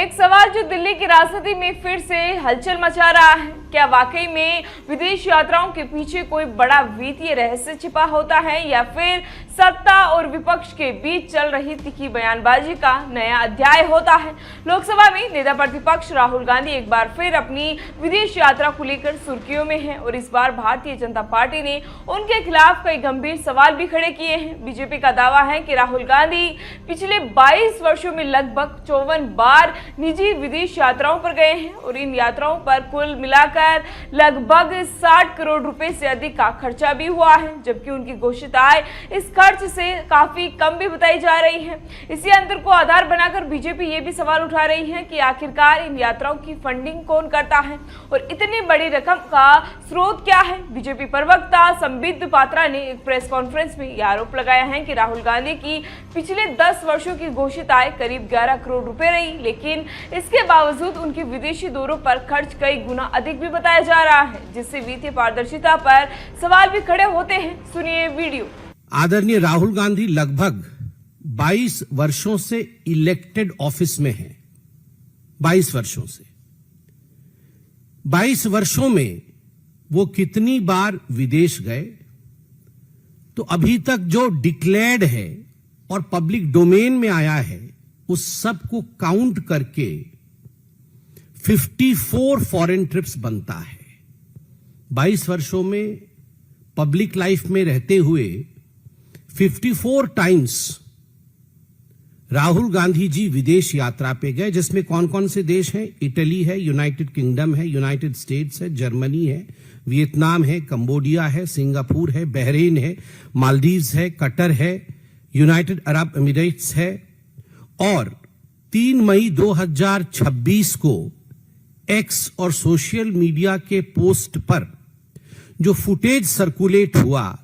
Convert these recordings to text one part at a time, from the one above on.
एक सवाल जो दिल्ली की राजनीति में फिर से हलचल मचा रहा है, क्या वाकई में विदेश यात्राओं के पीछे कोई बड़ा वित्तीय रहस्य छिपा होता है या फिर सत्ता और विपक्ष के बीच चल रही तीखी बयानबाजी का नया अध्याय होता है। लोकसभा में नेता प्रतिपक्ष राहुल गांधी एक बार फिर अपनी विदेश यात्रा को लेकर सुर्खियों में हैं और इस बार भारतीय जनता पार्टी ने उनके खिलाफ कई गंभीर सवाल भी खड़े किए हैं। बीजेपी का दावा है कि राहुल गांधी पिछले 22 वर्षों में लगभग 54 बार निजी विदेश यात्राओं पर गए हैं और इन यात्राओं पर कुल मिलाकर लगभग 60 करोड़ रुपए से अधिक का खर्चा भी हुआ है, जबकि उनकी घोषित आय इस खर्च से काफी कम भी बताई जा रही है। इसी अंतर को आधार बनाकर बीजेपी ये भी सवाल उठा रही है कि आखिरकार इन यात्राओं की फंडिंग कौन करता है और इतनी बड़ी रकम का स्रोत क्या है। बीजेपी प्रवक्ता संबित पात्रा ने एक प्रेस कॉन्फ्रेंस में यह आरोप लगाया है कि राहुल गांधी की पिछले 10 वर्षों की घोषित आय करीब 11 करोड़ रुपए रही, लेकिन इसके बावजूद उनके विदेशी दौरों पर खर्च कई गुना अधिक भी बताया जा रहा है, जिससे वित्तीय पारदर्शिता पर सवाल भी खड़े होते हैं। सुनिए वीडियो। आदरणीय राहुल गांधी लगभग 22 वर्षों से इलेक्टेड ऑफिस में हैं। 22 वर्षों से 22 वर्षों में वो कितनी बार विदेश गए, तो अभी तक जो डिक्लेयर्ड है और पब्लिक डोमेन में आया है उस सब को काउंट करके 54 फॉरेन ट्रिप्स बनता है। 22 वर्षों में पब्लिक लाइफ में रहते हुए 54 टाइम्स राहुल गांधी जी विदेश यात्रा पे गए, जिसमें कौन कौन से देश हैं? इटली है, यूनाइटेड किंगडम है, यूनाइटेड स्टेट्स है, जर्मनी है, वियतनाम है, कंबोडिया है, सिंगापुर है, बहरीन है, मालदीव्स है, कतर है, यूनाइटेड अरब एमिरेट्स है। और 3 मई 2026 को एक्स और सोशल मीडिया के पोस्ट पर जो फुटेज सर्कुलेट हुआ,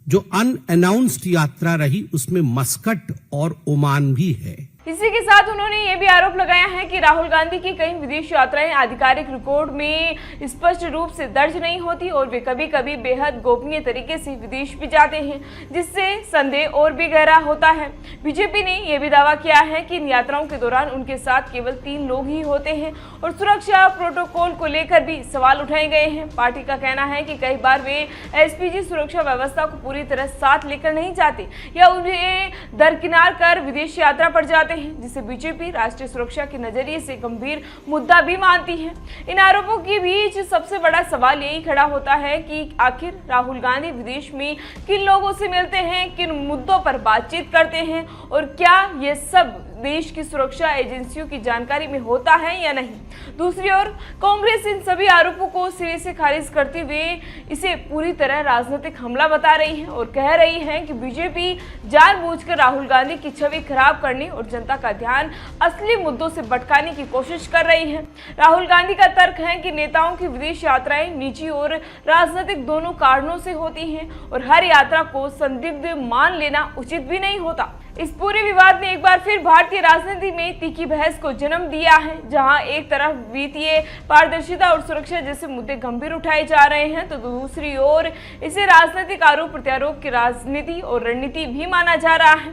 जो अनअनाउंस्ड यात्रा रही, उसमें मस्कट और ओमान भी है। इसी के साथ उन्होंने ये भी आरोप लगाया है कि राहुल गांधी की कई विदेश यात्राएं आधिकारिक रिकॉर्ड में स्पष्ट रूप से दर्ज नहीं होती और वे कभी कभी बेहद गोपनीय तरीके से विदेश भी जाते हैं, जिससे संदेह और भी गहरा होता है। बीजेपी ने यह भी दावा किया है कि इन यात्राओं के दौरान उनके साथ केवल 3 लोग ही होते हैं और सुरक्षा प्रोटोकॉल को लेकर भी सवाल उठाए गए हैं। पार्टी का कहना है कि कई बार वे एसपीजी सुरक्षा व्यवस्था को पूरी तरह साथ लेकर नहीं जाते या उन्हें दरकिनार कर विदेश यात्रा पर जाते हैं, जिसे बीजेपी राष्ट्रीय सुरक्षा के नजरिए से गंभीर मुद्दा भी मानती है। इन आरोपों के बीच सबसे बड़ा सवाल यही खड़ा होता है कि आखिर राहुल गांधी विदेश में किन लोगों से मिलते हैं, किन मुद्दों पर बातचीत करते हैं और क्या ये सब देश की सुरक्षा एजेंसियों की जानकारी में होता है या नहीं। दूसरी ओर कांग्रेस इन सभी आरोपों को सिरे से खारिज करते हुए इसे पूरी तरह राजनीतिक हमला बता रही है और कह रही है कि बीजेपी जानबूझकर राहुल गांधी की छवि खराब करने और जनता का ध्यान असली मुद्दों से भटकाने की कोशिश कर रही है। राहुल गांधी का तर्क है कि नेताओं की विदेश यात्राएं निजी और राजनीतिक दोनों कारणों से होती हैं और हर यात्रा को संदिग्ध मान लेना उचित भी नहीं होता। इस पूरे विवाद ने एक बार फिर भारतीय राजनीति में तीखी बहस को जन्म दिया है, जहां एक तरफ वित्तीय पारदर्शिता और सुरक्षा जैसे मुद्दे गंभीर उठाए जा रहे हैं, तो दूसरी ओर इसे राजनीतिक आरोप प्रत्यारोप की राजनीति और रणनीति भी माना जा रहा है।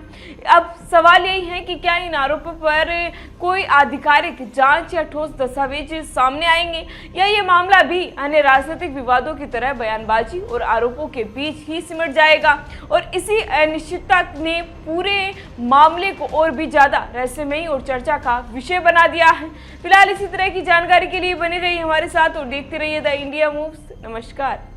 अब सवाल यही है कि क्या इन आरोपों पर कोई आधिकारिक जांच या ठोस दस्तावेज सामने आएंगे या ये मामला भी अन्य राजनीतिक विवादों की तरह बयानबाजी और आरोपों के बीच ही सिमट जाएगा और इसी अनिश्चितता ने पूरे मामले को और भी ज्यादा रहस्यमयी और चर्चा का विषय बना दिया है। फिलहाल इसी तरह की जानकारी के लिए बने रहिए हमारे साथ और देखते रहिए द इंडिया मूव्स। नमस्कार।